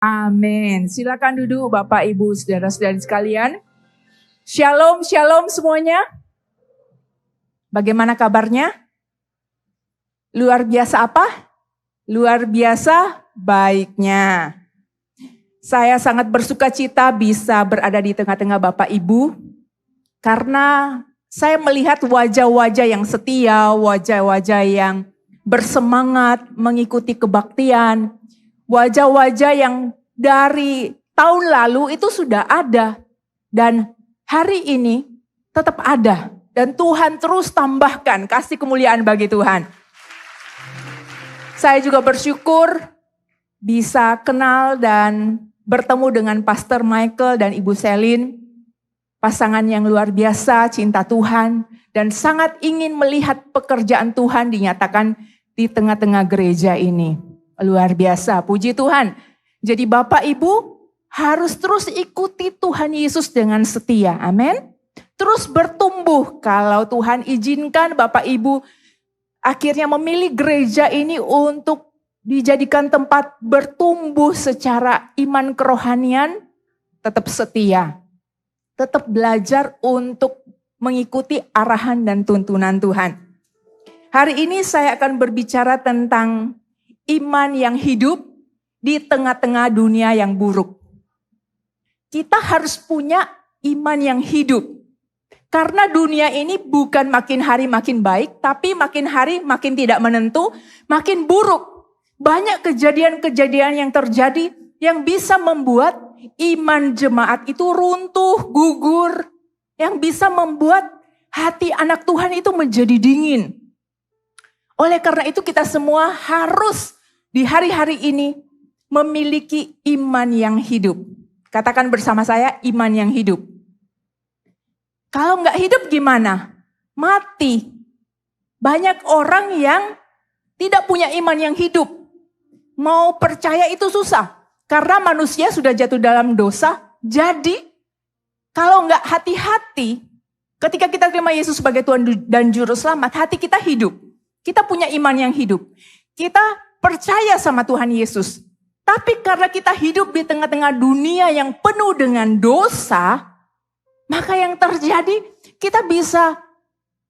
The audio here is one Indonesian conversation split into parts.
Amin. Silakan duduk Bapak, Ibu, saudara-saudari sekalian. Shalom, shalom semuanya. Bagaimana kabarnya? Luar biasa apa? Luar biasa baiknya. Saya sangat bersuka cita bisa berada di tengah-tengah Bapak Ibu. Karena saya melihat wajah-wajah yang setia, wajah-wajah yang bersemangat mengikuti kebaktian. Wajah-wajah yang dari tahun lalu itu sudah ada. Dan hari ini tetap ada. Dan Tuhan terus tambahkan, kasih kemuliaan bagi Tuhan. Saya juga bersyukur bisa kenal dan bertemu dengan Pastor Michael dan Ibu Selin. Pasangan yang luar biasa, cinta Tuhan. Dan sangat ingin melihat pekerjaan Tuhan dinyatakan di tengah-tengah gereja ini. Luar biasa, puji Tuhan. Jadi Bapak Ibu harus terus ikuti Tuhan Yesus dengan setia, amin. Terus bertumbuh kalau Tuhan izinkan Bapak Ibu akhirnya memilih gereja ini untuk dijadikan tempat bertumbuh secara iman kerohanian, tetap setia. Tetap belajar untuk mengikuti arahan dan tuntunan Tuhan. Hari ini saya akan berbicara tentang iman yang hidup di tengah-tengah dunia yang buruk. Kita harus punya iman yang hidup. Karena dunia ini bukan makin hari makin baik, tapi makin hari makin tidak menentu, makin buruk. Banyak kejadian-kejadian yang terjadi yang bisa membuat iman jemaat itu runtuh, gugur. Yang bisa membuat hati anak Tuhan itu menjadi dingin. Oleh karena itu kita semua harus di hari-hari ini memiliki iman yang hidup. Katakan bersama saya, iman yang hidup. Kalau nggak hidup gimana? Mati. Banyak orang yang tidak punya iman yang hidup. Mau percaya itu susah. Karena manusia sudah jatuh dalam dosa. Jadi kalau nggak hati-hati, ketika kita terima Yesus sebagai Tuhan dan Juru Selamat, hati kita hidup. Kita punya iman yang hidup. Kita percaya sama Tuhan Yesus. Tapi karena kita hidup di tengah-tengah dunia yang penuh dengan dosa, maka yang terjadi kita bisa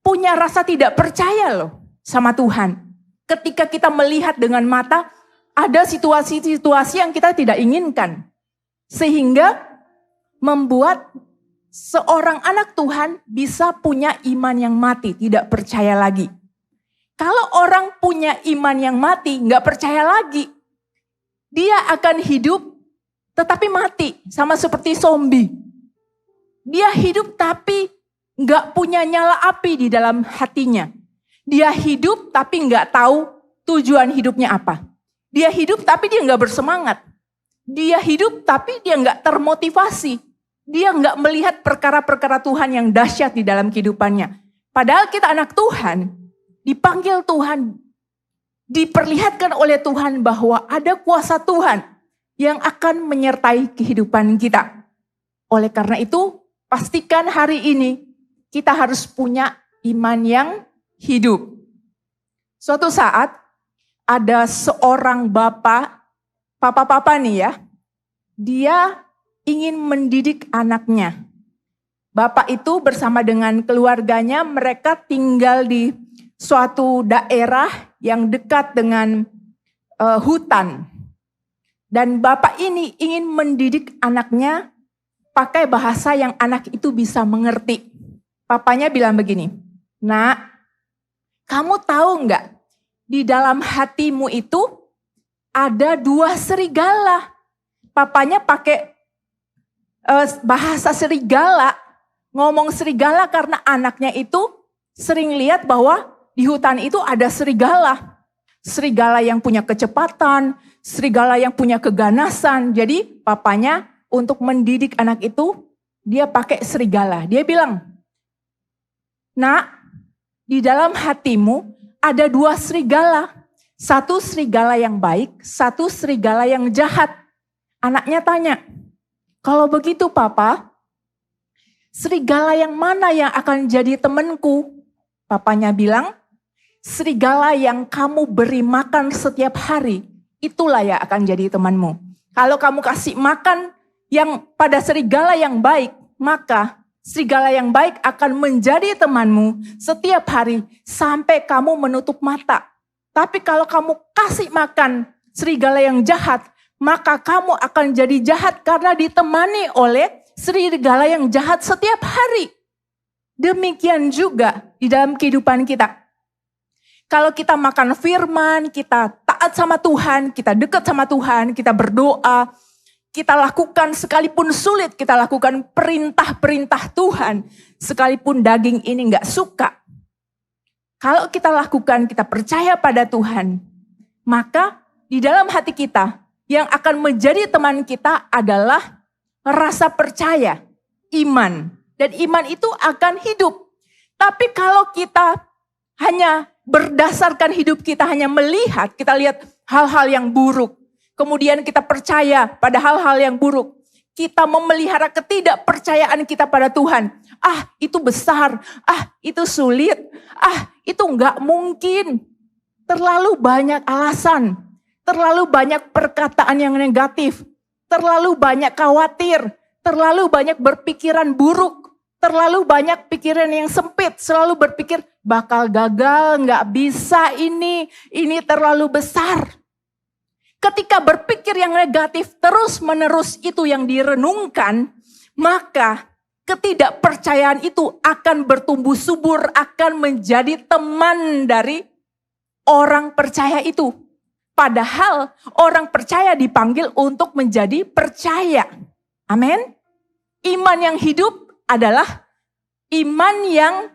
punya rasa tidak percaya loh sama Tuhan. Ketika kita melihat dengan mata, ada situasi-situasi yang kita tidak inginkan. Sehingga membuat seorang anak Tuhan bisa punya iman yang mati, tidak percaya lagi. Kalau orang punya iman yang mati, nggak percaya lagi, dia akan hidup tetapi mati, sama seperti zombie. Dia hidup tapi nggak punya nyala api di dalam hatinya. Dia hidup tapi nggak tahu tujuan hidupnya apa. Dia hidup tapi dia nggak bersemangat. Dia hidup tapi dia nggak termotivasi. Dia nggak melihat perkara-perkara Tuhan yang dahsyat di dalam kehidupannya. Padahal kita anak Tuhan, dipanggil Tuhan, diperlihatkan oleh Tuhan bahwa ada kuasa Tuhan yang akan menyertai kehidupan kita. Oleh karena itu, pastikan hari ini kita harus punya iman yang hidup. Suatu saat ada seorang papa nih ya, dia ingin mendidik anaknya. Bapak itu bersama dengan keluarganya, mereka tinggal di suatu daerah yang dekat dengan hutan. Dan bapak ini ingin mendidik anaknya pakai bahasa yang anak itu bisa mengerti. Papanya bilang begini, "Nak, kamu tahu nggak, di dalam hatimu itu ada 2 serigala." Papanya pakai bahasa serigala, ngomong serigala karena anaknya itu sering lihat bahwa di hutan itu ada serigala. Serigala yang punya kecepatan, serigala yang punya keganasan. Jadi papanya untuk mendidik anak itu, dia pakai serigala. Dia bilang, "Nak, di dalam hatimu ada 2 serigala. Satu serigala yang baik, satu serigala yang jahat." Anaknya tanya, "Kalau begitu Papa, serigala yang mana yang akan jadi temanku?" Papanya bilang, "Serigala yang kamu beri makan setiap hari, itulah yang akan jadi temanmu." Kalau kamu kasih makan yang pada serigala yang baik, maka serigala yang baik akan menjadi temanmu setiap hari sampai kamu menutup mata. Tapi kalau kamu kasih makan serigala yang jahat, maka kamu akan jadi jahat karena ditemani oleh serigala yang jahat setiap hari. Demikian juga di dalam kehidupan kita. Kalau kita makan firman, kita taat sama Tuhan, kita dekat sama Tuhan, kita berdoa, kita lakukan sekalipun sulit, kita lakukan perintah-perintah Tuhan, sekalipun daging ini gak suka. Kalau kita lakukan, kita percaya pada Tuhan, maka di dalam hati kita yang akan menjadi teman kita adalah rasa percaya, iman. Dan iman itu akan hidup. Tapi kalau kita hanya berdasarkan hidup kita hanya melihat, kita lihat hal-hal yang buruk. Kemudian kita percaya pada hal-hal yang buruk. Kita memelihara ketidakpercayaan kita pada Tuhan. Itu besar. Itu sulit. Itu enggak mungkin. Terlalu banyak alasan. Terlalu banyak perkataan yang negatif. Terlalu banyak khawatir. Terlalu banyak berpikiran buruk. Terlalu banyak pikiran yang sempit, selalu berpikir bakal gagal, nggak bisa ini terlalu besar. Ketika berpikir yang negatif terus-menerus itu yang direnungkan, maka ketidakpercayaan itu akan bertumbuh subur, akan menjadi teman dari orang percaya itu. Padahal orang percaya dipanggil untuk menjadi percaya. Amin. Iman yang hidup adalah iman yang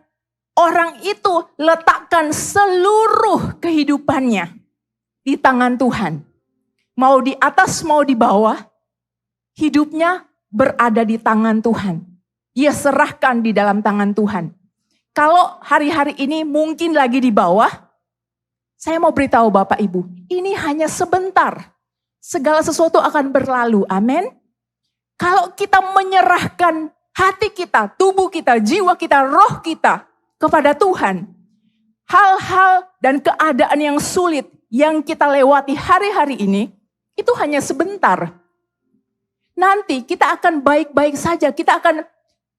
orang itu letakkan seluruh kehidupannya di tangan Tuhan. Mau di atas, mau di bawah, hidupnya berada di tangan Tuhan. Dia serahkan di dalam tangan Tuhan. Kalau hari-hari ini mungkin lagi di bawah, saya mau beritahu Bapak Ibu, ini hanya sebentar. Segala sesuatu akan berlalu, amin. Kalau kita menyerahkan hati kita, tubuh kita, jiwa kita, roh kita kepada Tuhan. Hal-hal dan keadaan yang sulit yang kita lewati hari-hari ini, itu hanya sebentar. Nanti kita akan baik-baik saja, kita akan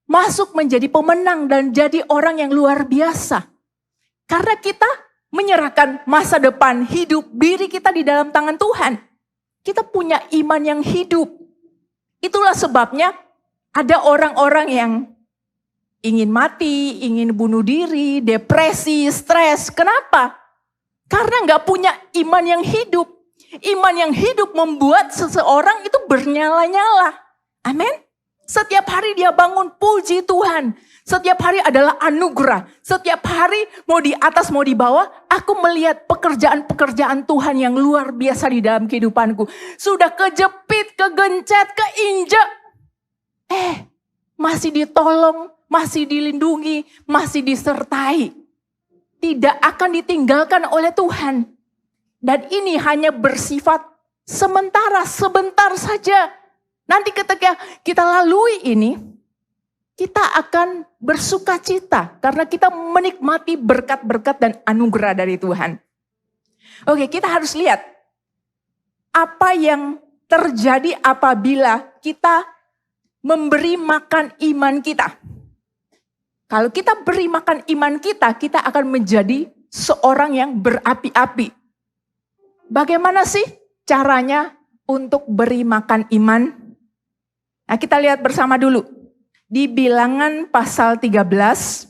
masuk menjadi pemenang dan jadi orang yang luar biasa. Karena kita menyerahkan masa depan hidup diri kita di dalam tangan Tuhan. Kita punya iman yang hidup. Itulah sebabnya ada orang-orang yang ingin mati, ingin bunuh diri, depresi, stres. Kenapa? Karena nggak punya iman yang hidup. Iman yang hidup membuat seseorang itu bernyala-nyala. Amin. Setiap hari dia bangun, puji Tuhan. Setiap hari adalah anugerah. Setiap hari mau di atas mau di bawah, aku melihat pekerjaan-pekerjaan Tuhan yang luar biasa di dalam kehidupanku. Sudah kejepit, kegencet, keinjak. Masih ditolong, masih dilindungi, masih disertai. Tidak akan ditinggalkan oleh Tuhan. Dan ini hanya bersifat sementara, sebentar saja. Nanti ketika kita lalui ini, kita akan bersuka cita. Karena kita menikmati berkat-berkat dan anugerah dari Tuhan. Oke, kita harus lihat apa yang terjadi apabila kita memberi makan iman kita. Kalau kita beri makan iman kita, kita akan menjadi seorang yang berapi-api. Bagaimana sih caranya untuk beri makan iman? Nah, kita lihat bersama dulu. Di Bilangan pasal 13.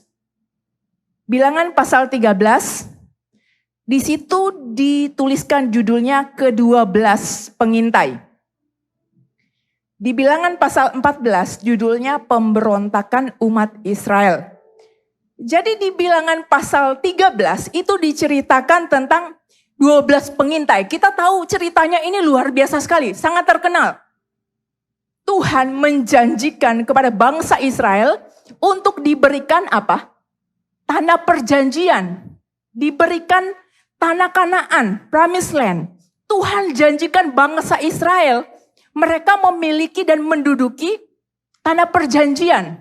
Bilangan pasal 13. Di situ dituliskan judulnya ke-12 pengintai. Di Bilangan pasal 14 judulnya pemberontakan umat Israel. Jadi di Bilangan pasal 13 itu diceritakan tentang 12 pengintai. Kita tahu ceritanya ini luar biasa sekali, sangat terkenal. Tuhan menjanjikan kepada bangsa Israel untuk diberikan apa? Tanah perjanjian. Diberikan tanah Kanaan, promised land. Tuhan janjikan bangsa Israel mereka memiliki dan menduduki tanah perjanjian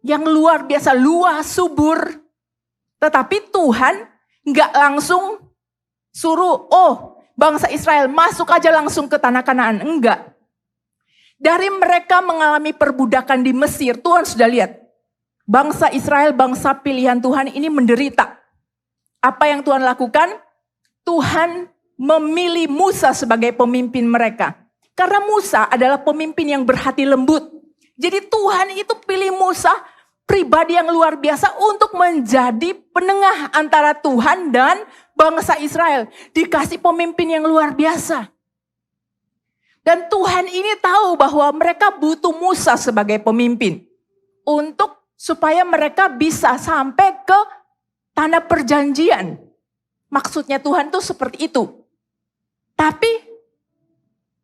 yang luar biasa, luas, subur. Tetapi Tuhan nggak langsung suruh, bangsa Israel masuk aja langsung ke tanah Kanaan. Enggak. Dari mereka mengalami perbudakan di Mesir, Tuhan sudah lihat. Bangsa Israel, bangsa pilihan Tuhan ini menderita. Apa yang Tuhan lakukan? Tuhan memilih Musa sebagai pemimpin mereka. Karena Musa adalah pemimpin yang berhati lembut. Jadi Tuhan itu pilih Musa, pribadi yang luar biasa untuk menjadi penengah antara Tuhan dan bangsa Israel. Dikasih pemimpin yang luar biasa. Dan Tuhan ini tahu bahwa mereka butuh Musa sebagai pemimpin. Supaya mereka bisa sampai ke tanah perjanjian. Maksudnya Tuhan itu seperti itu. Tapi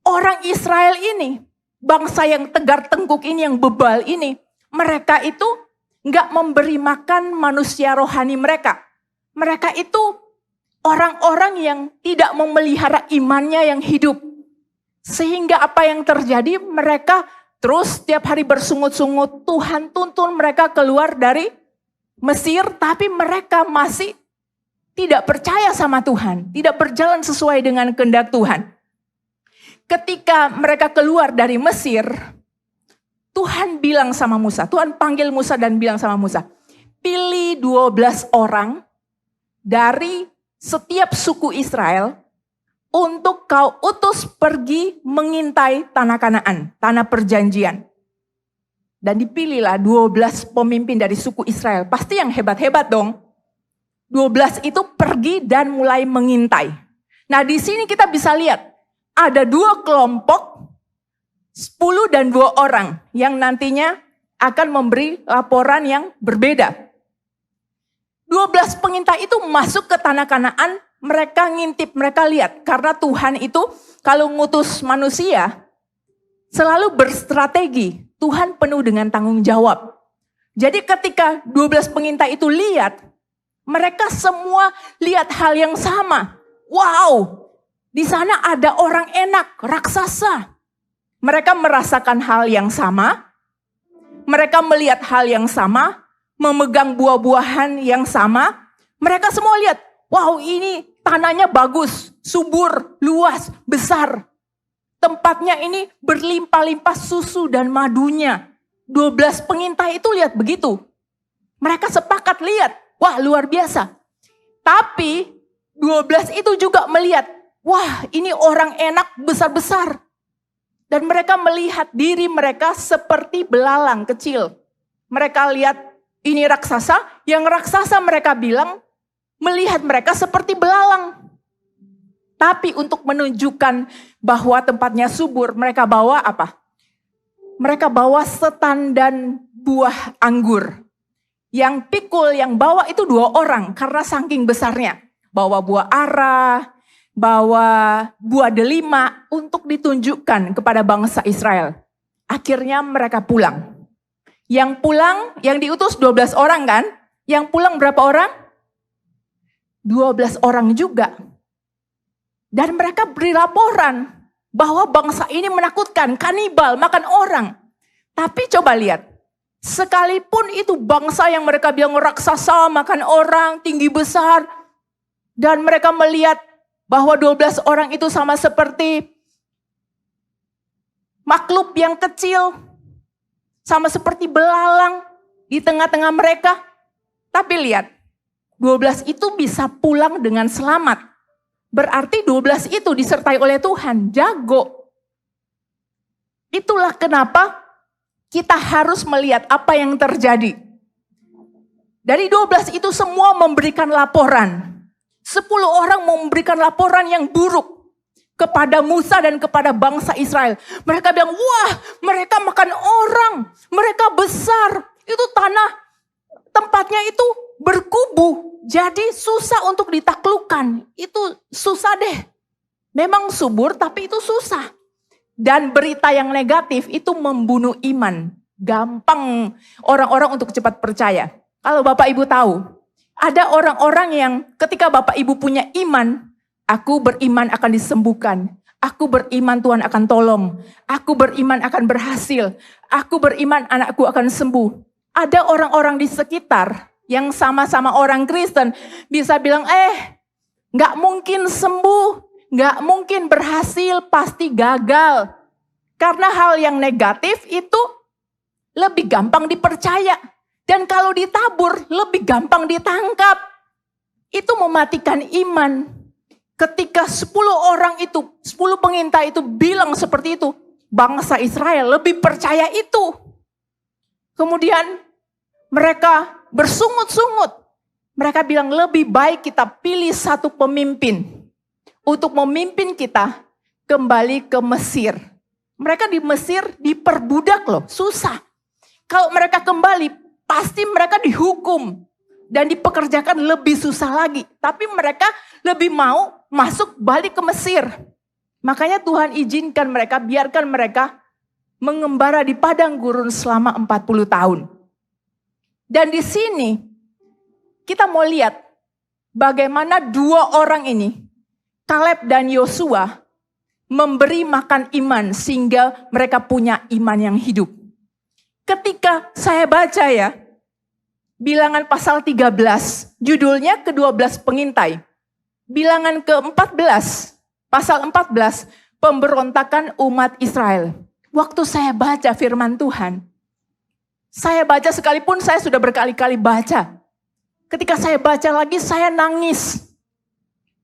orang Israel ini, bangsa yang tegar tengkuk ini, yang bebal ini, mereka itu nggak memberi makan manusia rohani mereka. Mereka itu orang-orang yang tidak memelihara imannya yang hidup. Sehingga apa yang terjadi, mereka terus setiap hari bersungut-sungut. Tuhan tuntun mereka keluar dari Mesir, tapi mereka masih tidak percaya sama Tuhan. Tidak berjalan sesuai dengan kehendak Tuhan. Ketika mereka keluar dari Mesir, Tuhan bilang sama Musa, Tuhan panggil Musa dan bilang sama Musa, pilih 12 orang dari setiap suku Israel untuk kau utus pergi mengintai tanah Kanaan, tanah perjanjian. Dan dipilihlah 12 pemimpin dari suku Israel. Pasti yang hebat-hebat dong. 12 itu pergi dan mulai mengintai. Nah di sini kita bisa lihat, ada 2 kelompok, 10 dan 2 orang yang nantinya akan memberi laporan yang berbeda. 12 pengintai itu masuk ke tanah Kanaan. Mereka ngintip, mereka lihat. Karena Tuhan itu kalau ngutus manusia selalu berstrategi. Tuhan penuh dengan tanggung jawab. Jadi ketika 12 pengintai itu lihat, mereka semua lihat hal yang sama. Wow, di sana ada orang enak, raksasa. Mereka merasakan hal yang sama. Mereka melihat hal yang sama. Memegang buah-buahan yang sama. Mereka semua lihat, wow, ini tanahnya bagus, subur, luas, besar. Tempatnya ini berlimpah-limpah susu dan madunya. 12 pengintai itu lihat begitu. Mereka sepakat lihat, wah luar biasa. Tapi 12 itu juga melihat, wah ini orang enak besar-besar. Dan mereka melihat diri mereka seperti belalang kecil. Mereka lihat ini raksasa, yang raksasa mereka bilang, melihat mereka seperti belalang. Tapi untuk menunjukkan bahwa tempatnya subur, mereka bawa apa? Mereka bawa setan dan buah anggur. Yang pikul, yang bawa itu 2 orang karena saking besarnya. Bawa buah ara, bawa buah delima untuk ditunjukkan kepada bangsa Israel. Akhirnya mereka pulang. Yang pulang, yang diutus 12 orang kan? Yang pulang berapa orang? 12 orang juga. Dan mereka beri laporan bahwa bangsa ini menakutkan, kanibal, makan orang. Tapi coba lihat, sekalipun itu bangsa yang mereka bilang raksasa, makan orang, tinggi besar. Dan mereka melihat bahwa 12 orang itu sama seperti makhluk yang kecil. Sama seperti belalang di tengah-tengah mereka. Tapi lihat, 12 itu bisa pulang dengan selamat. Berarti 12 itu disertai oleh Tuhan, jago. Itulah kenapa kita harus melihat apa yang terjadi. Dari 12 itu semua memberikan laporan. 10 orang memberikan laporan yang buruk kepada Musa dan kepada bangsa Israel. Mereka bilang, wah mereka makan orang, mereka besar. Itu tempatnya itu berkubu. Jadi susah untuk ditaklukkan. Itu susah deh. Memang subur tapi itu susah. Dan berita yang negatif itu membunuh iman. Gampang orang-orang untuk cepat percaya. Kalau Bapak Ibu tahu, ada orang-orang yang ketika Bapak Ibu punya iman, aku beriman akan disembuhkan. Aku beriman Tuhan akan tolong. Aku beriman akan berhasil. Aku beriman anakku akan sembuh. Ada orang-orang di sekitar yang sama-sama orang Kristen bisa bilang, gak mungkin sembuh, nggak mungkin berhasil, pasti gagal. Karena hal yang negatif itu lebih gampang dipercaya. Dan kalau ditabur, lebih gampang ditangkap. Itu mematikan iman. Ketika 10 orang itu, 10 pengintai itu bilang seperti itu, bangsa Israel lebih percaya itu. Kemudian mereka bersungut-sungut. Mereka bilang lebih baik kita pilih satu pemimpin untuk memimpin kita kembali ke Mesir. Mereka di Mesir diperbudak loh, susah. Kalau mereka kembali, pasti mereka dihukum dan dipekerjakan lebih susah lagi. Tapi mereka lebih mau masuk balik ke Mesir. Makanya Tuhan izinkan mereka, biarkan mereka mengembara di padang gurun selama 40 tahun. Dan di sini kita mau lihat bagaimana 2 orang ini, Kaleb dan Yosua, memberi makan iman sehingga mereka punya iman yang hidup. Ketika saya baca ya, Bilangan pasal 13, judulnya ke-12 pengintai. Bilangan ke-14, pasal 14, pemberontakan umat Israel. Waktu saya baca firman Tuhan, saya baca sekalipun saya sudah berkali-kali baca. Ketika saya baca lagi, saya nangis.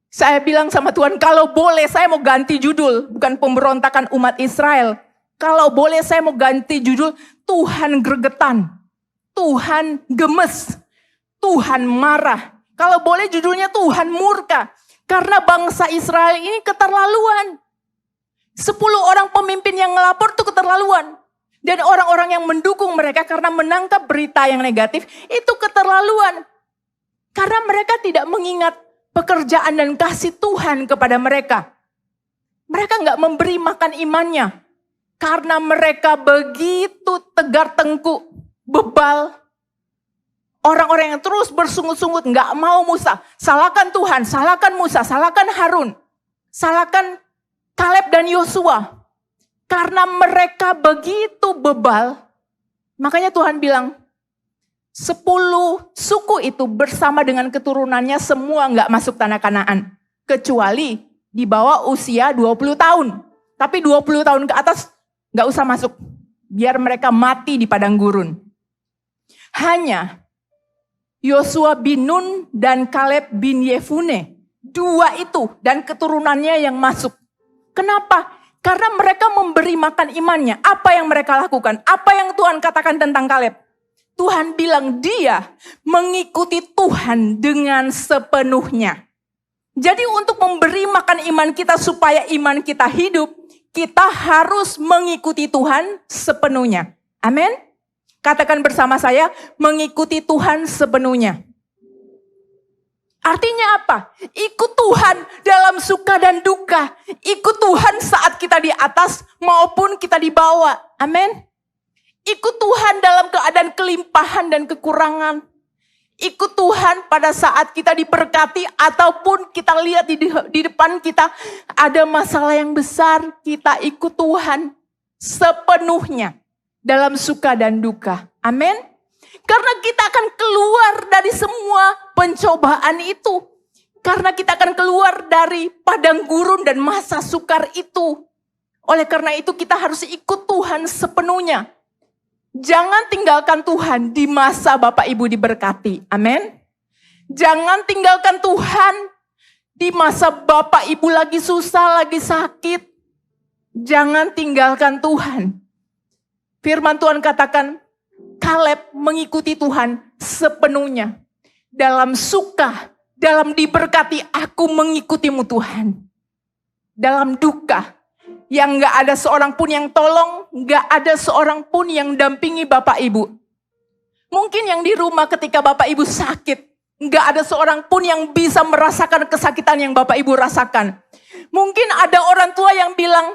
Saya bilang sama Tuhan, kalau boleh saya mau ganti judul, bukan pemberontakan umat Israel. Kalau boleh saya mau ganti judul, Tuhan gregetan, Tuhan gemes, Tuhan marah. Kalau boleh judulnya Tuhan murka. Karena bangsa Israel ini keterlaluan. 10 orang pemimpin yang ngelapor itu keterlaluan. Dan orang-orang yang mendukung mereka karena menangkap berita yang negatif, itu keterlaluan. Karena mereka tidak mengingat pekerjaan dan kasih Tuhan kepada mereka. Mereka nggak memberi makan imannya. Karena mereka begitu tegar tengkuk, bebal. Orang-orang yang terus bersungut-sungut nggak mau Musa. Salahkan Tuhan, salahkan Musa, salahkan Harun. Salahkan Kaleb dan Yosua. Karena mereka begitu bebal. Makanya Tuhan bilang, 10 suku itu bersama dengan keturunannya semua nggak masuk tanah Kanaan. Kecuali di bawah usia 20 tahun. Tapi 20 tahun ke atas nggak usah masuk. Biar mereka mati di padang gurun. Hanya Yosua bin Nun dan Kaleb bin Yefune. 2 itu dan keturunannya yang masuk. Kenapa? Karena mereka memberi makan imannya. Apa yang mereka lakukan? Apa yang Tuhan katakan tentang Kaleb? Tuhan bilang dia mengikuti Tuhan dengan sepenuhnya. Jadi untuk memberi makan iman kita supaya iman kita hidup, kita harus mengikuti Tuhan sepenuhnya. Amin. Katakan bersama saya, mengikuti Tuhan sepenuhnya. Artinya apa? Ikut Tuhan dalam suka dan duka. Ikut Tuhan saat kita di atas maupun kita di bawah. Amin. Ikut Tuhan dalam keadaan kelimpahan dan kekurangan. Ikut Tuhan pada saat kita diberkati ataupun kita lihat di depan kita ada masalah yang besar. Kita ikut Tuhan sepenuhnya dalam suka dan duka. Amin. Karena kita akan keluar dari semua pencobaan itu. Karena kita akan keluar dari padang gurun dan masa sukar itu. Oleh karena itu kita harus ikut Tuhan sepenuhnya. Jangan tinggalkan Tuhan di masa Bapak Ibu diberkati. Amin. Jangan tinggalkan Tuhan di masa Bapak Ibu lagi susah, lagi sakit. Jangan tinggalkan Tuhan. Firman Tuhan katakan, Kaleb mengikuti Tuhan sepenuhnya. Dalam suka, dalam diberkati, aku mengikutimu Tuhan. Dalam duka, yang gak ada seorang pun yang tolong, gak ada seorang pun yang dampingi Bapak Ibu. Mungkin yang di rumah ketika Bapak Ibu sakit, gak ada seorang pun yang bisa merasakan kesakitan yang Bapak Ibu rasakan. Mungkin ada orang tua yang bilang,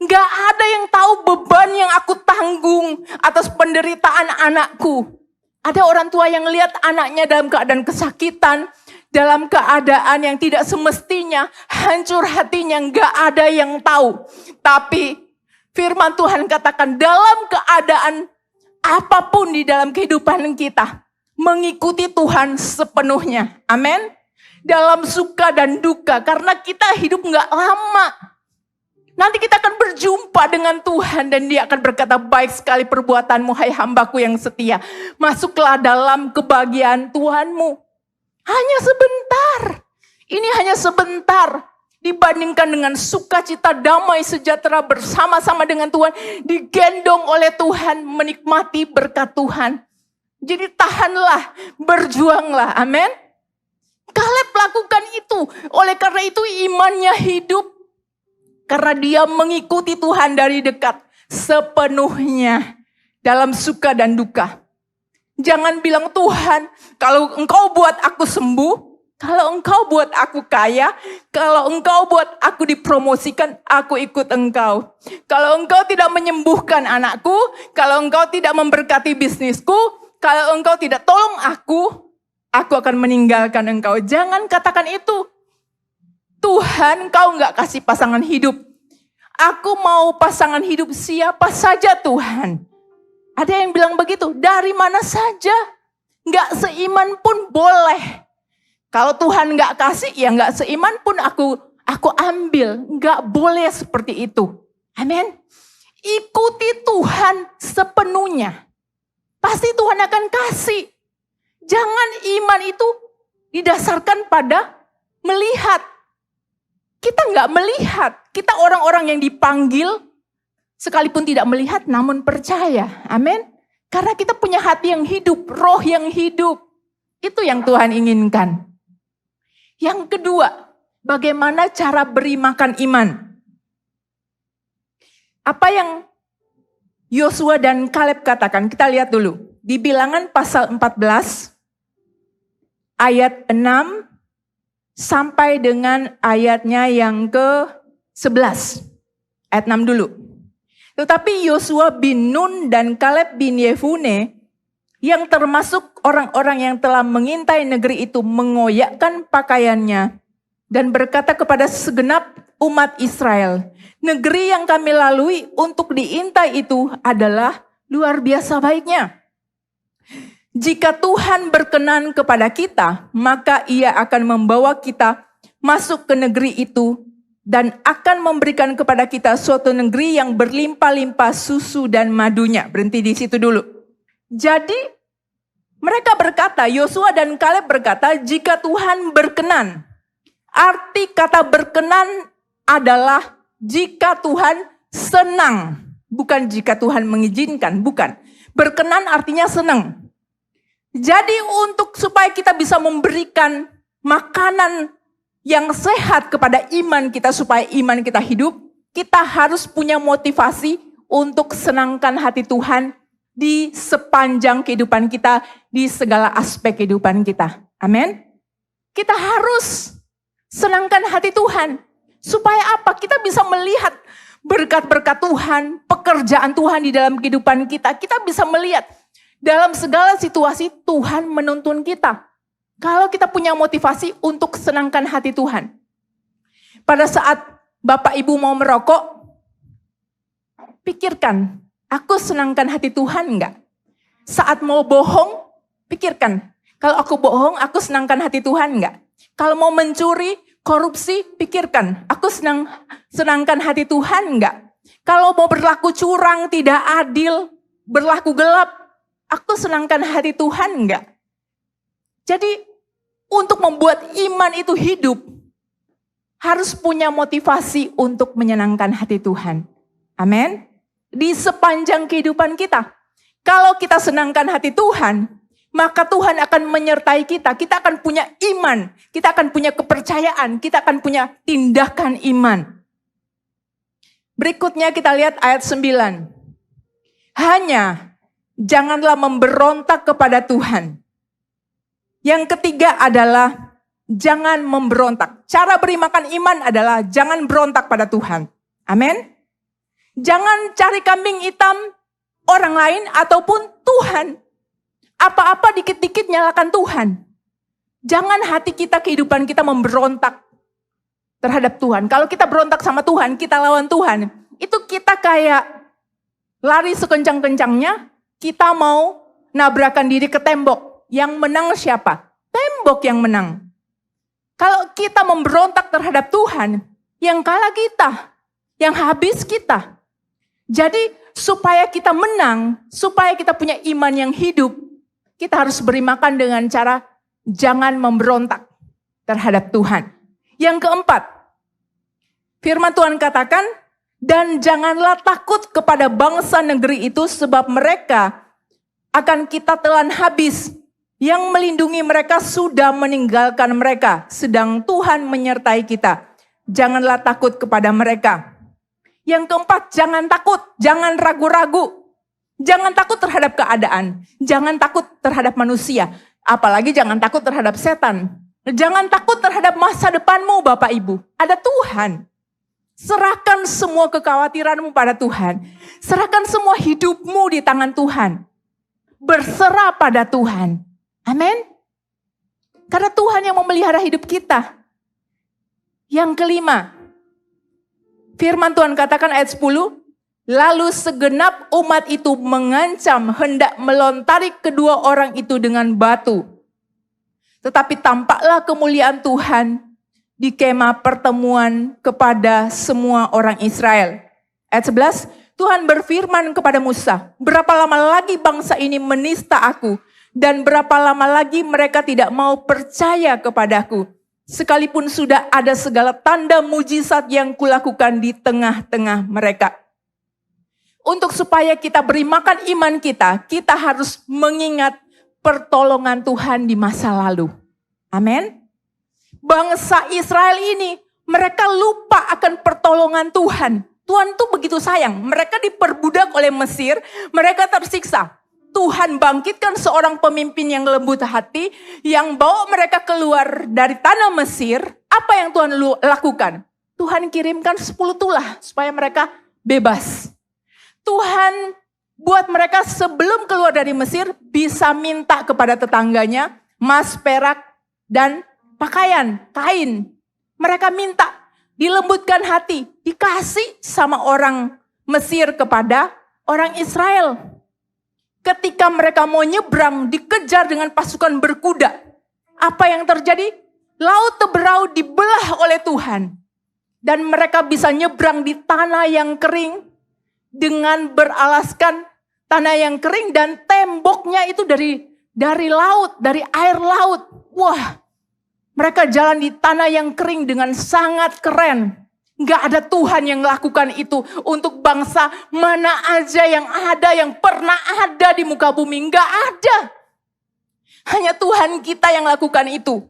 gak ada yang tahu beban yang aku tanggung atas penderitaan anakku. Ada orang tua yang lihat anaknya dalam keadaan kesakitan, dalam keadaan yang tidak semestinya, hancur hatinya, gak ada yang tahu. Tapi firman Tuhan katakan dalam keadaan apapun di dalam kehidupan kita, mengikuti Tuhan sepenuhnya. Amin. dalam suka dan duka, karena kita hidup nggak lama. Nanti kita akan berjumpa dengan Tuhan dan Dia akan berkata, baik sekali perbuatanmu, hai hambaku yang setia. Masuklah dalam kebahagiaan Tuhanmu. Hanya sebentar. Ini hanya sebentar. Dibandingkan dengan sukacita, damai, sejahtera bersama-sama dengan Tuhan. Digendong oleh Tuhan, menikmati berkat Tuhan. Jadi tahanlah, berjuanglah. Amin. Kaleb lakukan itu. Oleh karena itu imannya hidup. Karena dia mengikuti Tuhan dari dekat sepenuhnya dalam suka dan duka. Jangan bilang, Tuhan, kalau Engkau buat aku sembuh, kalau Engkau buat aku kaya, kalau Engkau buat aku dipromosikan, aku ikut Engkau. Kalau Engkau tidak menyembuhkan anakku, kalau Engkau tidak memberkati bisnisku, kalau Engkau tidak tolong aku akan meninggalkan Engkau. Jangan katakan itu. Tuhan, Kau nggak kasih pasangan hidup. Aku mau pasangan hidup siapa saja Tuhan. Ada yang bilang begitu, dari mana saja. Nggak seiman pun boleh. Kalau Tuhan nggak kasih, ya nggak seiman pun aku ambil. Nggak boleh seperti itu. Amin. Ikuti Tuhan sepenuhnya. Pasti Tuhan akan kasih. Jangan iman itu didasarkan pada melihat. Kita nggak melihat, kita orang-orang yang dipanggil sekalipun tidak melihat namun percaya. Amin. Karena kita punya hati yang hidup, roh yang hidup. Itu yang Tuhan inginkan. Yang kedua, bagaimana cara beri makan iman? Apa yang Yosua dan Kaleb katakan? Kita lihat dulu. Di Bilangan pasal 14 ayat 6 sampai dengan ayatnya yang ke-11. Ayat 6 dulu. Tetapi Yosua bin Nun dan Kaleb bin Yefune yang termasuk orang-orang yang telah mengintai negeri itu mengoyakkan pakaiannya dan berkata kepada segenap umat Israel, negeri yang kami lalui untuk diintai itu adalah luar biasa baiknya. Jika Tuhan berkenan kepada kita, maka Ia akan membawa kita masuk ke negeri itu dan akan memberikan kepada kita suatu negeri yang berlimpah-limpah susu dan madunya. Berhenti di situ dulu. Jadi mereka berkata, Yosua dan Kaleb berkata, jika Tuhan berkenan. Arti kata berkenan adalah jika Tuhan senang. Bukan jika Tuhan mengizinkan, bukan. Berkenan artinya senang. Jadi supaya kita bisa memberikan makanan yang sehat kepada iman kita, supaya iman kita hidup, kita harus punya motivasi untuk senangkan hati Tuhan di sepanjang kehidupan kita, di segala aspek kehidupan kita. Amin. Kita harus senangkan hati Tuhan. Supaya apa? Kita bisa melihat berkat-berkat Tuhan, pekerjaan Tuhan di dalam kehidupan kita. Kita bisa melihat dalam segala situasi Tuhan menuntun kita. Kalau kita punya motivasi untuk senangkan hati Tuhan. Pada saat Bapak Ibu mau merokok, pikirkan, aku senangkan hati Tuhan enggak? Saat mau bohong, pikirkan, kalau aku bohong, aku senangkan hati Tuhan enggak? Kalau mau mencuri, korupsi, pikirkan, aku senangkan hati Tuhan enggak? Kalau mau berlaku curang, tidak adil, berlaku gelap, aku senangkan hati Tuhan enggak? Jadi untuk membuat iman itu hidup, harus punya motivasi untuk menyenangkan hati Tuhan. Amin. Di sepanjang kehidupan kita. Kalau kita senangkan hati Tuhan, maka Tuhan akan menyertai kita. Kita akan punya iman, kita akan punya kepercayaan, kita akan punya tindakan iman. Berikutnya kita lihat ayat 9. Hanya janganlah memberontak kepada Tuhan. Yang ketiga adalah jangan memberontak. Cara beri makan iman adalah jangan berontak pada Tuhan. Amin. Jangan cari kambing hitam orang lain ataupun Tuhan. Apa-apa dikit-dikit nyalakan Tuhan. Jangan hati kita, kehidupan kita memberontak terhadap Tuhan. Kalau kita berontak sama Tuhan, kita lawan Tuhan. Itu kita kayak lari sekencang-kencangnya, kita mau nabrakan diri ke tembok. Yang menang siapa? Tembok yang menang. Kalau kita memberontak terhadap Tuhan, yang kalah kita, yang habis kita. Jadi supaya kita menang, supaya kita punya iman yang hidup, kita harus beri makan dengan cara jangan memberontak terhadap Tuhan. Yang keempat, firman Tuhan katakan, dan janganlah takut kepada bangsa negeri itu sebab mereka akan kita telan habis. Yang melindungi mereka sudah meninggalkan mereka, sedang Tuhan menyertai kita. Janganlah takut kepada mereka. Yang keempat, jangan takut, jangan ragu-ragu. Jangan takut terhadap keadaan, jangan takut terhadap manusia. Apalagi jangan takut terhadap setan. Jangan takut terhadap masa depanmu Bapak Ibu. Ada Tuhan. Serahkan semua kekhawatiranmu pada Tuhan. Serahkan semua hidupmu di tangan Tuhan. Berserah pada Tuhan. Amin. Karena Tuhan yang memelihara hidup kita. Yang kelima, firman Tuhan katakan ayat 10, lalu segenap umat itu mengancam hendak melontari kedua orang itu dengan batu. Tetapi tampaklah kemuliaan Tuhan di kemah pertemuan kepada semua orang Israel. Ayat 11, Tuhan berfirman kepada Musa, berapa lama lagi bangsa ini menista aku, dan berapa lama lagi mereka tidak mau percaya kepadaku, sekalipun sudah ada segala tanda mujizat yang kulakukan di tengah-tengah mereka. Untuk supaya kita beri makan iman kita, kita harus mengingat pertolongan Tuhan di masa lalu. Amin. Bangsa Israel ini, mereka lupa akan pertolongan Tuhan. Tuhan tuh begitu sayang. Mereka diperbudak oleh Mesir, mereka tersiksa. Tuhan bangkitkan seorang pemimpin yang lembut hati, yang bawa mereka keluar dari tanah Mesir. Apa yang Tuhan lakukan? Tuhan kirimkan 10 tulah supaya mereka bebas. Tuhan buat mereka sebelum keluar dari Mesir bisa minta kepada tetangganya emas, perak, dan pakaian, kain. Mereka minta, dilembutkan hati, dikasih sama orang Mesir kepada orang Israel. Ketika mereka mau nyebrang, dikejar dengan pasukan berkuda. Apa yang terjadi? Laut Teberau dibelah oleh Tuhan. Dan mereka bisa nyebrang di tanah yang kering dengan beralaskan tanah yang kering dan temboknya itu dari laut, dari air laut. Wah, mereka jalan di tanah yang kering dengan sangat keren. Gak ada Tuhan yang lakukan itu untuk bangsa mana aja yang pernah ada di muka bumi. Gak ada. Hanya Tuhan kita yang lakukan itu.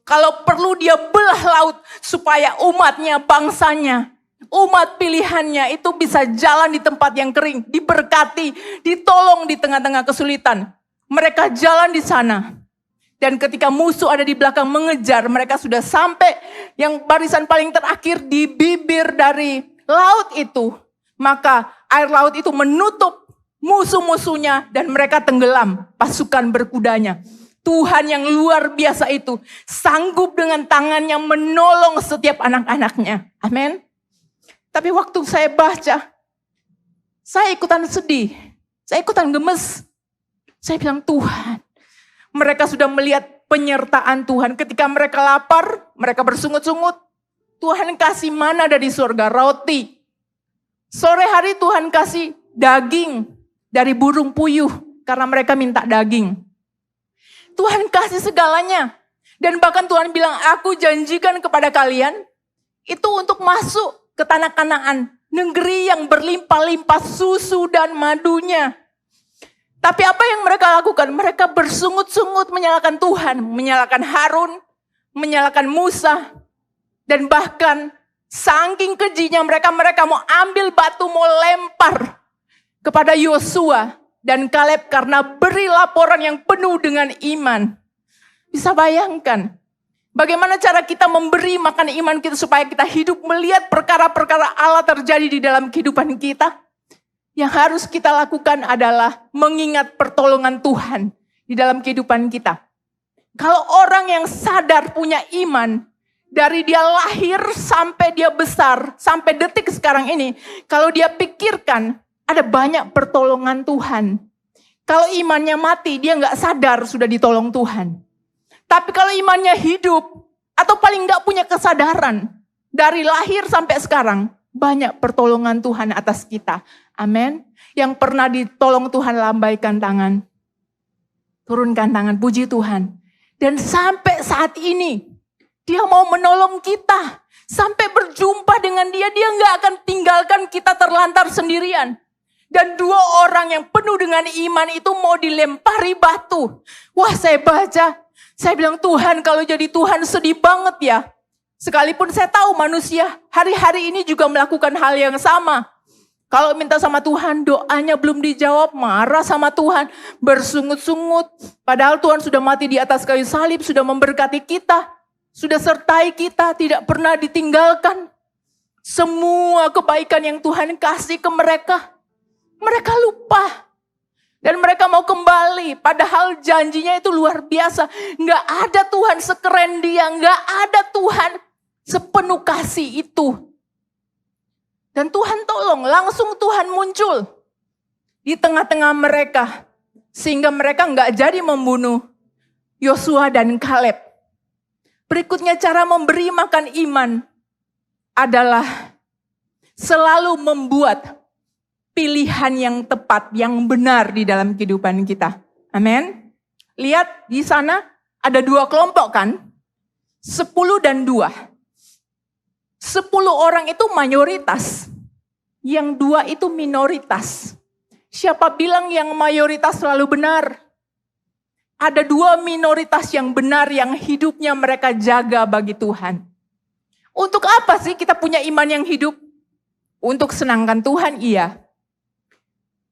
Kalau perlu dia belah laut supaya umatnya, bangsanya, umat pilihannya itu bisa jalan di tempat yang kering. Diberkati, ditolong di tengah-tengah kesulitan. Mereka jalan di sana. Dan ketika musuh ada di belakang mengejar, mereka sudah sampai yang barisan paling terakhir di bibir dari laut itu. Maka air laut itu menutup musuh-musuhnya dan mereka tenggelam, pasukan berkudanya. Tuhan yang luar biasa itu sanggup dengan tangannya menolong setiap anak-anaknya. Amin. Tapi waktu saya baca, saya ikutan sedih, saya ikutan gemes. Saya bilang, Tuhan, mereka sudah melihat penyertaan Tuhan. Ketika mereka lapar, mereka bersungut-sungut. Tuhan kasih mana dari surga, roti. Sore hari Tuhan kasih daging dari burung puyuh. Karena mereka minta daging. Tuhan kasih segalanya. Dan bahkan Tuhan bilang, aku janjikan kepada kalian, itu untuk masuk ke tanah Kanaan. Negeri yang berlimpah-limpah susu dan madunya. Tapi apa yang mereka lakukan? Mereka bersungut-sungut menyalahkan Tuhan, menyalahkan Harun, menyalahkan Musa, dan bahkan saking kejinya mereka mau ambil batu, mau lempar kepada Yosua dan Kaleb karena beri laporan yang penuh dengan iman. Bisa bayangkan bagaimana cara kita memberi makan iman kita supaya kita hidup melihat perkara-perkara Allah terjadi di dalam kehidupan kita? Yang harus kita lakukan adalah mengingat pertolongan Tuhan di dalam kehidupan kita. Kalau orang yang sadar punya iman, dari dia lahir sampai dia besar, sampai detik sekarang ini, kalau dia pikirkan ada banyak pertolongan Tuhan. Kalau imannya mati, dia nggak sadar sudah ditolong Tuhan. Tapi kalau imannya hidup, Atau paling nggak punya kesadaran. Dari lahir sampai sekarang, banyak pertolongan Tuhan atas kita. Amin. Yang pernah ditolong Tuhan, lambaikan tangan. Turunkan tangan, puji Tuhan. Dan sampai saat ini, dia mau menolong kita. Sampai berjumpa dengan dia nggak akan tinggalkan kita terlantar sendirian. Dan 2 orang yang penuh dengan iman itu mau dilempari batu. Wah, saya baca. Saya bilang, Tuhan, kalau jadi Tuhan sedih banget ya. Sekalipun saya tahu manusia hari-hari ini juga melakukan hal yang sama. Kalau minta sama Tuhan, doanya belum dijawab, marah sama Tuhan, bersungut-sungut. Padahal Tuhan sudah mati di atas kayu salib, sudah memberkati kita, sudah sertai kita, tidak pernah ditinggalkan. Semua kebaikan yang Tuhan kasih ke mereka, mereka lupa. Dan mereka mau kembali, padahal janjinya itu luar biasa. Nggak ada Tuhan sekeren dia, nggak ada Tuhan sepenuh kasih itu. Dan Tuhan tolong, langsung Tuhan muncul di tengah-tengah mereka. Sehingga mereka nggak jadi membunuh Yosua dan Kaleb. Berikutnya cara memberi makan iman adalah selalu membuat pilihan yang tepat, yang benar di dalam kehidupan kita. Amin. Lihat di sana ada 2 kelompok kan? 10 dan 2. 10 orang itu mayoritas. Yang 2 itu minoritas. Siapa bilang yang mayoritas selalu benar? Ada 2 minoritas yang benar yang hidupnya mereka jaga bagi Tuhan. Untuk apa sih kita punya iman yang hidup? Untuk senangkan Tuhan, iya.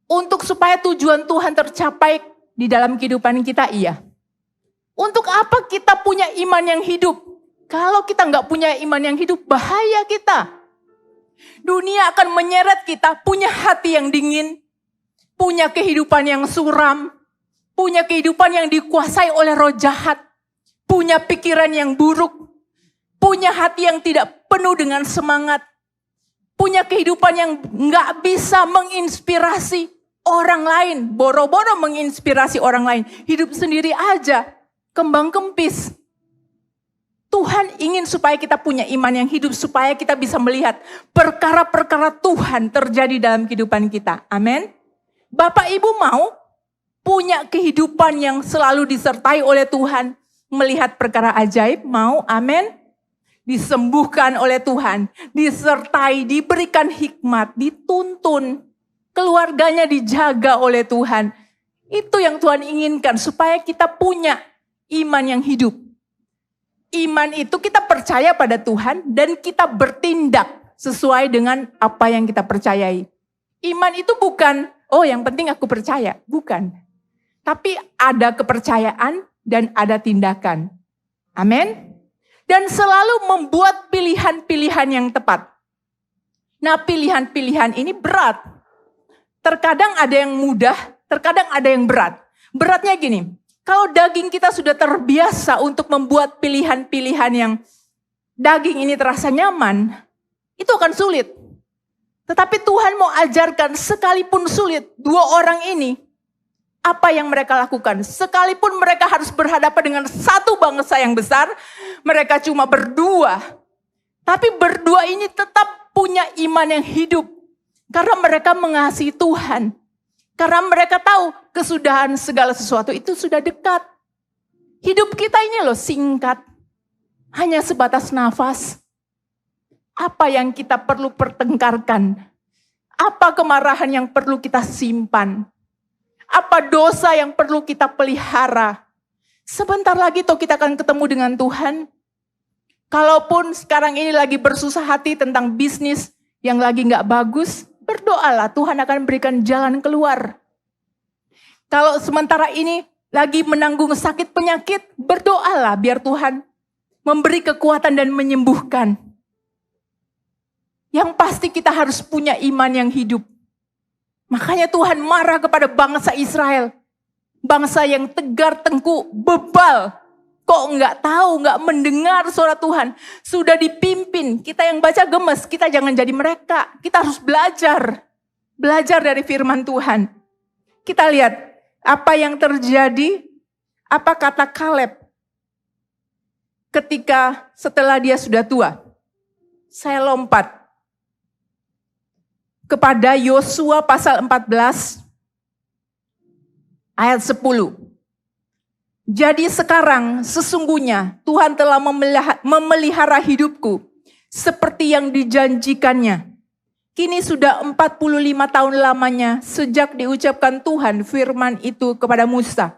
Untuk supaya tujuan Tuhan tercapai di dalam kehidupan kita, iya. Untuk apa kita punya iman yang hidup? Kalau kita nggak punya iman yang hidup, bahaya kita. Dunia akan menyeret kita, punya hati yang dingin, punya kehidupan yang suram, punya kehidupan yang dikuasai oleh roh jahat, punya pikiran yang buruk, punya hati yang tidak penuh dengan semangat, punya kehidupan yang nggak bisa menginspirasi orang lain, boro-boro menginspirasi orang lain, hidup sendiri aja, kembang kempis. Tuhan ingin supaya kita punya iman yang hidup, supaya kita bisa melihat perkara-perkara Tuhan terjadi dalam kehidupan kita. Amin. Bapak Ibu mau punya kehidupan yang selalu disertai oleh Tuhan, melihat perkara ajaib, mau? Amin. Disembuhkan oleh Tuhan, disertai, diberikan hikmat, dituntun, keluarganya dijaga oleh Tuhan. Itu yang Tuhan inginkan, supaya kita punya iman yang hidup. Iman itu kita percaya pada Tuhan dan kita bertindak sesuai dengan apa yang kita percayai. Iman itu bukan, oh yang penting aku percaya, bukan. Tapi ada kepercayaan dan ada tindakan. Amin. Dan selalu membuat pilihan-pilihan yang tepat. Nah, pilihan-pilihan ini berat. Terkadang ada yang mudah, terkadang ada yang berat. Beratnya gini, kalau daging kita sudah terbiasa untuk membuat pilihan-pilihan yang daging ini terasa nyaman, itu akan sulit. Tetapi Tuhan mau ajarkan sekalipun sulit, 2 orang ini, apa yang mereka lakukan. Sekalipun mereka harus berhadapan dengan satu bangsa yang besar, mereka cuma berdua. Tapi berdua ini tetap punya iman yang hidup. Karena mereka mengasihi Tuhan. Karena mereka tahu kesudahan segala sesuatu itu sudah dekat. Hidup kita ini loh singkat. Hanya sebatas nafas. Apa yang kita perlu pertengkarkan? Apa kemarahan yang perlu kita simpan? Apa dosa yang perlu kita pelihara? Sebentar lagi toh kita akan ketemu dengan Tuhan. Kalaupun sekarang ini lagi bersusah hati tentang bisnis yang lagi gak bagus, berdoalah, Tuhan akan berikan jalan keluar. Kalau sementara ini lagi menanggung sakit penyakit, berdoalah biar Tuhan memberi kekuatan dan menyembuhkan. Yang pasti kita harus punya iman yang hidup. Makanya Tuhan marah kepada bangsa Israel. Bangsa yang tegar tengkuk, bebal. Kok nggak tahu, nggak mendengar suara Tuhan. Sudah dipimpin, kita yang baca gemes, kita jangan jadi mereka. Kita harus belajar. Belajar dari firman Tuhan. Kita lihat apa yang terjadi, apa kata Kaleb. ketika setelah dia sudah tua. Saya lompat kepada Yosua pasal 14 ayat 10. Jadi sekarang sesungguhnya Tuhan telah memelihara hidupku seperti yang dijanjikannya. Kini sudah 45 tahun lamanya sejak diucapkan Tuhan firman itu kepada Musa.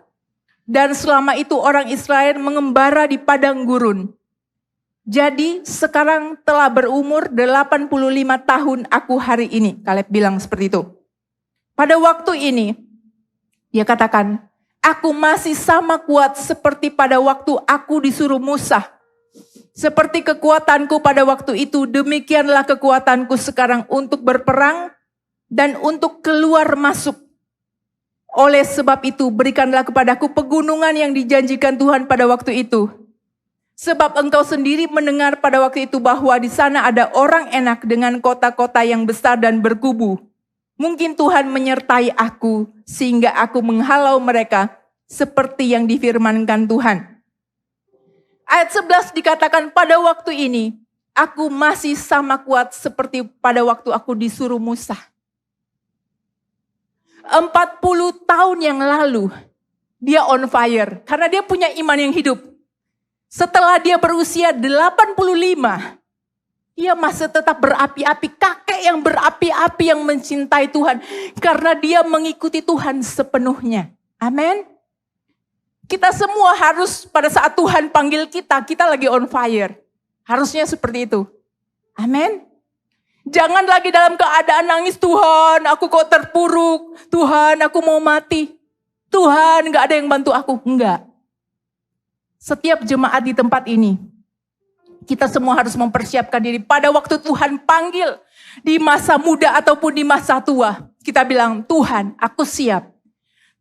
Dan selama itu orang Israel mengembara di padang gurun. Jadi sekarang telah berumur 85 tahun aku hari ini. Kaleb bilang seperti itu. Pada waktu ini, dia katakan, aku masih sama kuat seperti pada waktu aku disuruh Musa. Seperti kekuatanku pada waktu itu, demikianlah kekuatanku sekarang untuk berperang dan untuk keluar masuk. Oleh sebab itu, berikanlah kepadaku pegunungan yang dijanjikan Tuhan pada waktu itu. Sebab engkau sendiri mendengar pada waktu itu bahwa di sana ada orang enak dengan kota-kota yang besar dan berkubu. Mungkin Tuhan menyertai aku sehingga aku menghalau mereka seperti yang difirmankan Tuhan. Ayat 11 dikatakan pada waktu ini, aku masih sama kuat seperti pada waktu aku disuruh Musa. 40 tahun yang lalu, dia on fire karena dia punya iman yang hidup. Setelah dia berusia 85, dia masih tetap berapi-api, kakek yang berapi-api yang mencintai Tuhan. Karena dia mengikuti Tuhan sepenuhnya. Amin. Kita semua harus pada saat Tuhan panggil kita lagi on fire. Harusnya seperti itu. Amin. Jangan lagi dalam keadaan nangis, Tuhan aku kok terpuruk. Tuhan aku mau mati. Tuhan gak ada yang bantu aku. Enggak. Setiap jemaat di tempat ini, kita semua harus mempersiapkan diri pada waktu Tuhan panggil di masa muda ataupun di masa tua. Kita bilang, Tuhan, aku siap.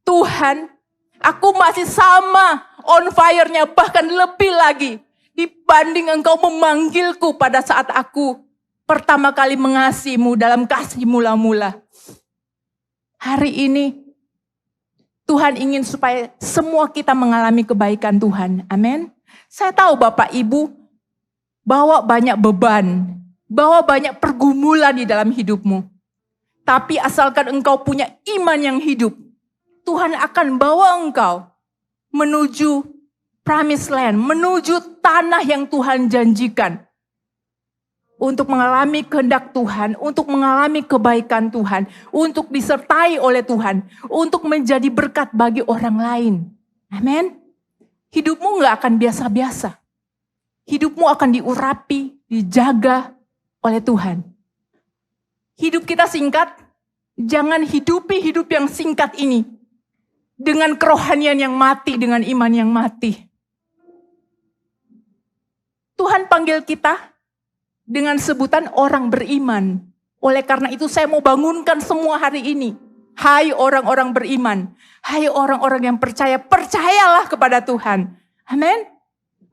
Tuhan, aku masih sama on fire-nya, bahkan lebih lagi dibanding engkau memanggilku pada saat aku pertama kali mengasihimu dalam kasih mula-mula. Hari ini, Tuhan ingin supaya semua kita mengalami kebaikan Tuhan. Amin. Saya tahu Bapak Ibu bawa banyak beban, bawa banyak pergumulan di dalam hidupmu. Tapi asalkan engkau punya iman yang hidup, Tuhan akan bawa engkau menuju promised land, menuju tanah yang Tuhan janjikan. Untuk mengalami kehendak Tuhan, untuk mengalami kebaikan Tuhan, untuk disertai oleh Tuhan, untuk menjadi berkat bagi orang lain. Amin. Hidupmu gak akan biasa-biasa. Hidupmu akan diurapi, dijaga oleh Tuhan. Hidup kita singkat, jangan hidupi hidup yang singkat ini dengan kerohanian yang mati, dengan iman yang mati. Tuhan panggil kita dengan sebutan orang beriman. Oleh karena itu saya mau bangunkan semua hari ini. Hai orang-orang beriman. Hai orang-orang yang percaya. Percayalah kepada Tuhan. Amin.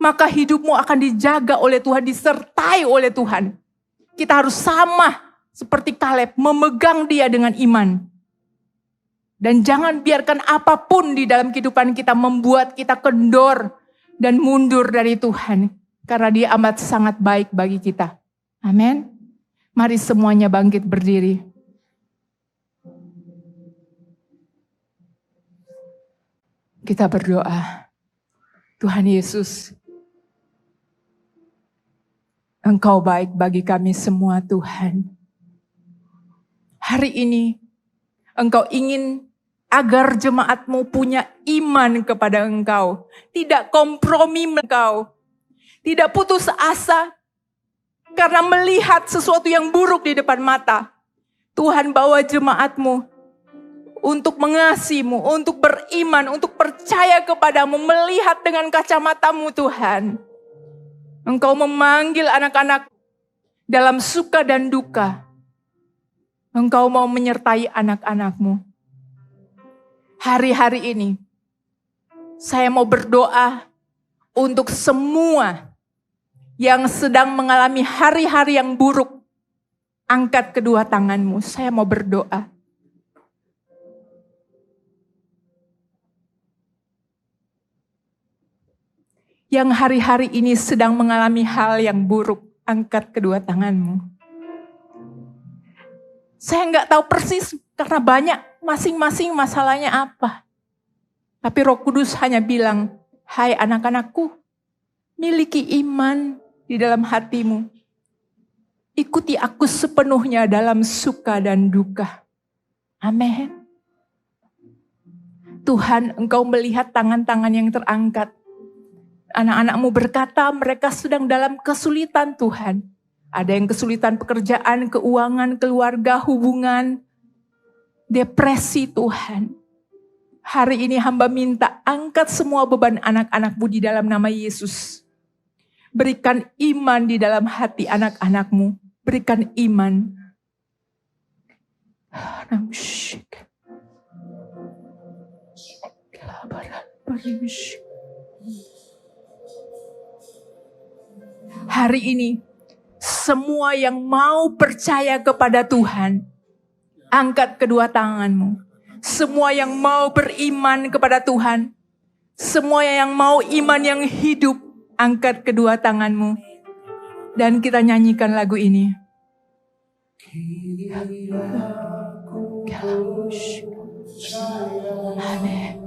Maka hidupmu akan dijaga oleh Tuhan. Disertai oleh Tuhan. Kita harus sama seperti Kaleb. Memegang dia dengan iman. Dan jangan biarkan apapun di dalam kehidupan kita membuat kita kendor dan mundur dari Tuhan. Karena dia amat sangat baik bagi kita. Amin. Mari semuanya bangkit berdiri. Kita berdoa. Tuhan Yesus, Engkau baik bagi kami semua Tuhan. Hari ini Engkau ingin agar jemaat-Mu punya iman kepada Engkau. Tidak kompromi Engkau. Tidak putus asa. Karena melihat sesuatu yang buruk di depan mata. Tuhan bawa jemaat-Mu untuk mengasihi-Mu, untuk beriman, untuk percaya kepadamu, melihat dengan kacamata-Mu Tuhan. Engkau memanggil anak-anak dalam suka dan duka. Engkau mau menyertai anak-anak-Mu. Hari-hari ini, saya mau berdoa untuk semua yang sedang mengalami hari-hari yang buruk, angkat kedua tanganmu. Saya mau berdoa. yang hari-hari ini sedang mengalami hal yang buruk, angkat kedua tanganmu. Saya nggak tahu persis karena banyak masing-masing masalahnya apa. Tapi Roh Kudus hanya bilang, hai anak-anakku, miliki iman di dalam hatimu. Ikuti aku sepenuhnya dalam suka dan duka. Amin. Tuhan, Engkau melihat tangan-tangan yang terangkat. Anak-anakmu berkata mereka sedang dalam kesulitan Tuhan. Ada yang kesulitan pekerjaan, keuangan, keluarga, hubungan, depresi Tuhan. Hari ini hamba minta angkat semua beban anak-anakmu di dalam nama Yesus. Berikan iman di dalam hati anak-anakmu. Berikan iman. Hari ini, semua yang mau percaya kepada Tuhan, angkat kedua tanganmu. Semua yang mau beriman kepada Tuhan, semua yang mau iman yang hidup, angkat kedua tanganmu. Dan kita nyanyikan lagu ini. Amin.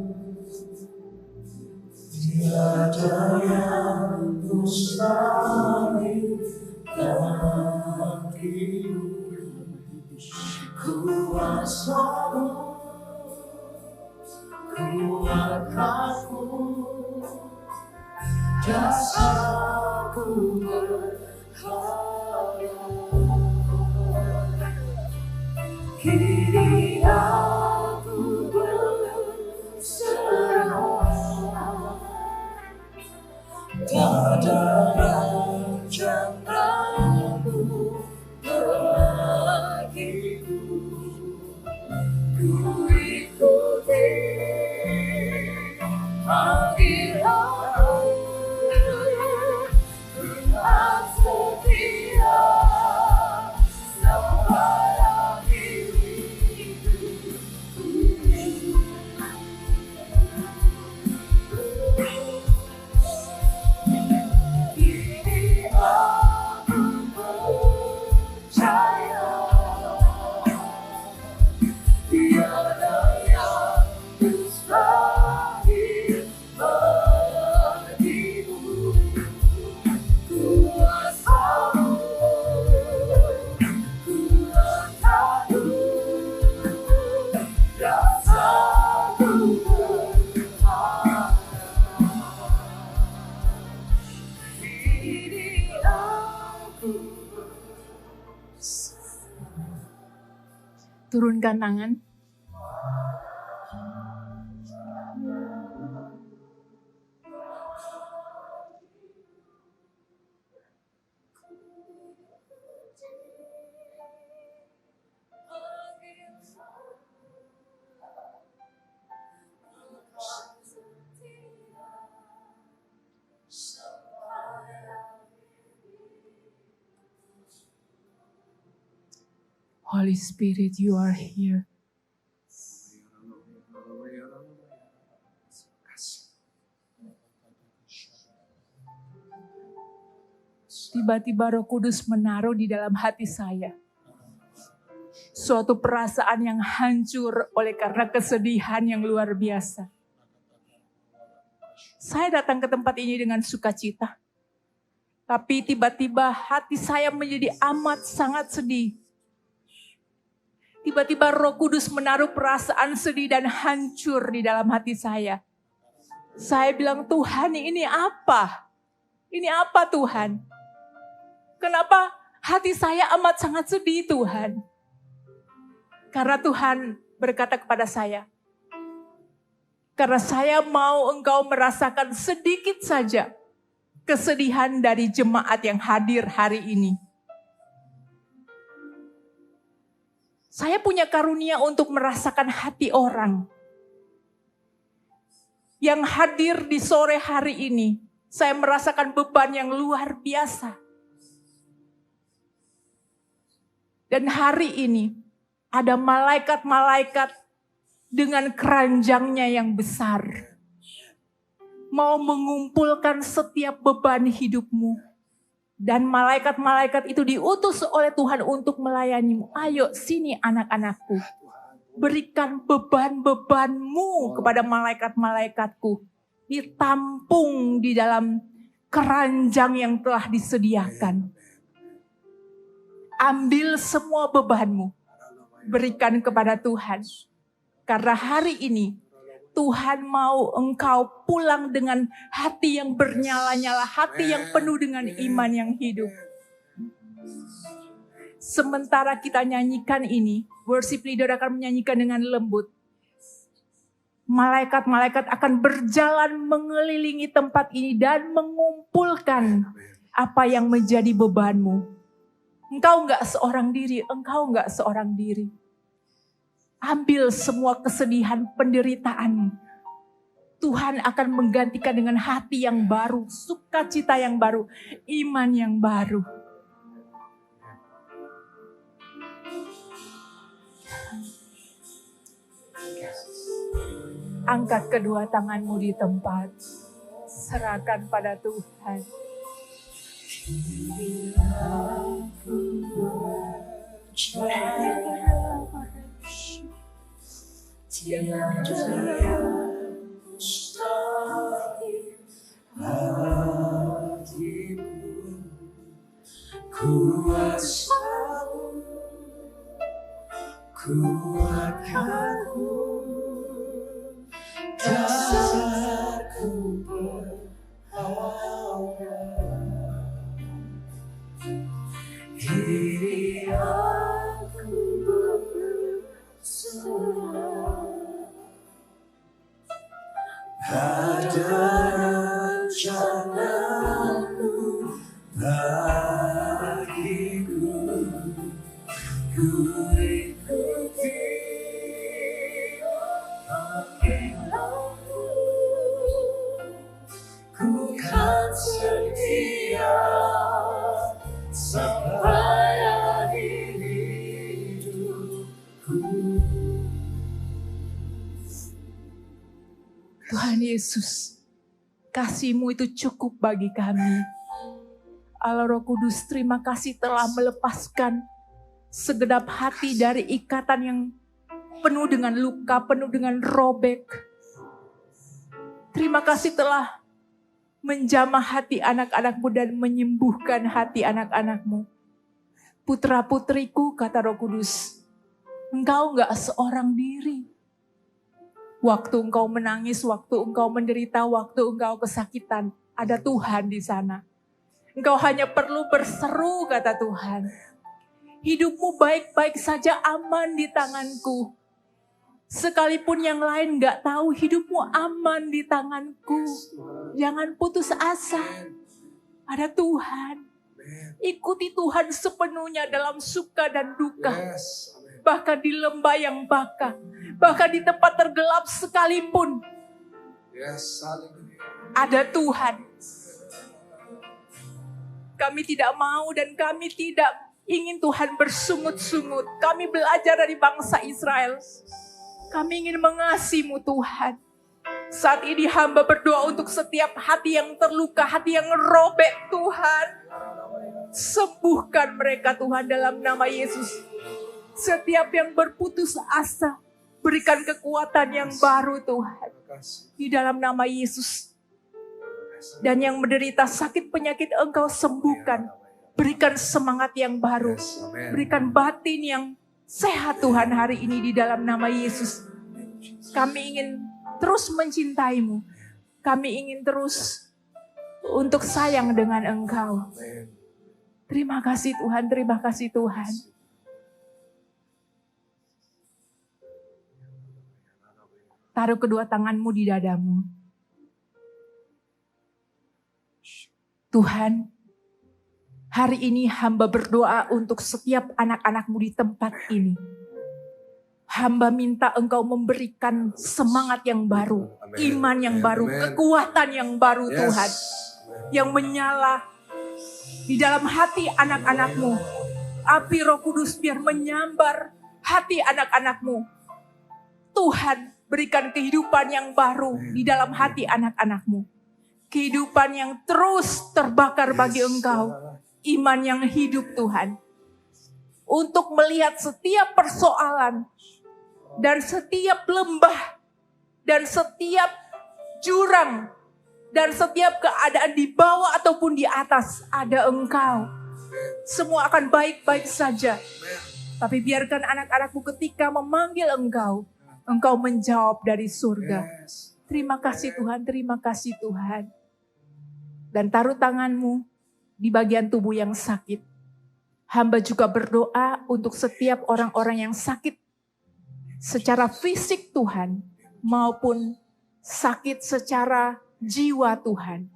Tiada yang mustahil bagi kuasa-Mu, kuatkanku, jasaku berharap. Kini aku berserah. Tiada yang ragu bagiku, ku ikuti panggilan-Mu, ku setia sampai akhir hidupku. Kini aku percaya, tiada yang mustahil bagimu. Kuasa-Mu, kuatkanku, jasaku berharap. Kini aku berserah. Turunkan tangan. Holy Spirit, you are here. Tiba-tiba Roh Kudus menaruh di dalam hati saya suatu perasaan yang hancur oleh karena kesedihan yang luar biasa. Saya datang ke tempat ini dengan sukacita, tapi tiba-tiba hati saya menjadi amat sangat sedih. Tiba-tiba Roh Kudus menaruh perasaan sedih dan hancur di dalam hati saya. Saya bilang, Tuhan, ini apa? Ini apa, Tuhan? Kenapa hati saya amat sangat sedih, Tuhan? Karena Tuhan berkata kepada saya, karena saya mau engkau merasakan sedikit saja kesedihan dari jemaat yang hadir hari ini. Saya punya karunia untuk merasakan hati orang yang hadir di sore hari ini. Saya merasakan beban yang luar biasa. Dan hari ini ada malaikat-malaikat dengan keranjangnya yang besar. mau mengumpulkan setiap beban hidupmu. Dan malaikat-malaikat itu diutus oleh Tuhan untuk melayanimu. Ayo sini anak-anakku. Berikan beban-bebanmu kepada malaikat-malaikatku. Ditampung di dalam keranjang yang telah disediakan. Ambil semua bebanmu. Berikan kepada Tuhan. Karena hari ini Tuhan mau engkau pulang dengan hati yang bernyala-nyala. Hati yang penuh dengan iman yang hidup. Sementara kita nyanyikan ini, worship leader akan menyanyikan dengan lembut. Malaikat-malaikat akan berjalan mengelilingi tempat ini dan mengumpulkan apa yang menjadi bebanmu. Engkau enggak seorang diri, engkau enggak seorang diri. Ambil semua kesedihan penderitaanmu. Tuhan akan menggantikan dengan hati yang baru, sukacita yang baru, iman yang baru. Angkat kedua tanganmu di tempat. Serahkan pada Tuhan. Kuatkanku, dasarku berharga. Kini aku berserah pada rencana-Mu bagiku. Ku ikuti panggilan-Mu, ku kan setia sampai akhir hidupku. Tuhan Yesus, kasih-Mu itu cukup bagi kami. Allah Roh Kudus, terima kasih telah melepaskan segenap hati dari ikatan yang penuh dengan luka, penuh dengan robek. Terima kasih telah menjamah hati anak-anak-Mu dan menyembuhkan hati anak-anak-Mu. Putra-putriku, kata Roh Kudus, engkau enggak seorang diri. Waktu engkau menangis, waktu engkau menderita, waktu engkau kesakitan, ada Tuhan di sana. Engkau hanya perlu berseru, kata Tuhan. Hidupmu baik-baik saja, aman di tanganku. Sekalipun yang lain gak tahu, hidupmu aman di tanganku. Jangan putus asa. Ada Tuhan. Ikuti Tuhan sepenuhnya dalam suka dan duka. Bahkan di lembah yang baka. Bahkan di tempat tergelap sekalipun. Ada Tuhan. Kami tidak mau dan kami tidak ingin Tuhan bersungut-sungut. Kami belajar dari bangsa Israel. Kami ingin mengasihi-Mu Tuhan. Saat ini hamba berdoa untuk setiap hati yang terluka, hati yang robek Tuhan. Sembuhkan mereka Tuhan dalam nama Yesus. Setiap yang berputus asa, berikan kekuatan yang baru Tuhan. Di dalam nama Yesus. Dan yang menderita sakit penyakit Engkau sembuhkan. Berikan semangat yang baru. Berikan batin yang sehat Tuhan hari ini di dalam nama Yesus. Kami ingin terus mencintai-Mu. Kami ingin terus untuk sayang dengan Engkau. Terima kasih Tuhan, terima kasih Tuhan. Taruh kedua tanganmu di dadamu. Tuhan, hari ini hamba berdoa untuk setiap anak-anak-Mu di tempat ini. Hamba minta Engkau memberikan semangat yang baru, iman yang baru, kekuatan yang baru Tuhan. Yang menyala di dalam hati anak-anak-Mu. Api Roh Kudus biar menyambar hati anak-anak-Mu. Tuhan, berikan kehidupan yang baru di dalam hati anak-anak-Mu. Kehidupan yang terus terbakar bagi Engkau. Iman yang hidup Tuhan. Untuk melihat setiap persoalan. Dan setiap lembah. Dan setiap jurang. Dan setiap keadaan di bawah ataupun di atas. Ada Engkau. Semua akan baik-baik saja. Tapi biarkan anak-anakmu ketika memanggil Engkau. Engkau menjawab dari surga. Terima kasih Tuhan, terima kasih Tuhan. Dan taruh tanganmu di bagian tubuh yang sakit. Hamba juga berdoa untuk setiap orang-orang yang sakit. Secara fisik Tuhan, maupun sakit secara jiwa Tuhan.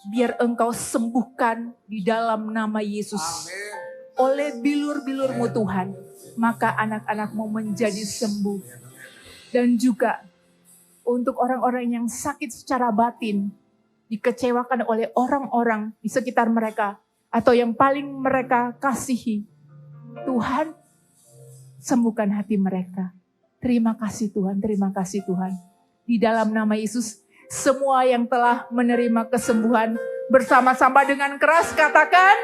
Biar Engkau sembuhkan di dalam nama Yesus. Oleh bilur-bilur-Mu Tuhan, maka anak-anak-Mu menjadi sembuh. Dan juga untuk orang-orang yang sakit secara batin, dikecewakan oleh orang-orang di sekitar mereka, atau yang paling mereka kasihi. Tuhan, sembuhkan hati mereka. Terima kasih Tuhan, terima kasih Tuhan. Di dalam nama Yesus, semua yang telah menerima kesembuhan, bersama-sama dengan keras katakan,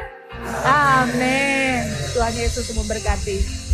amin. Tuhan Yesus memberkati.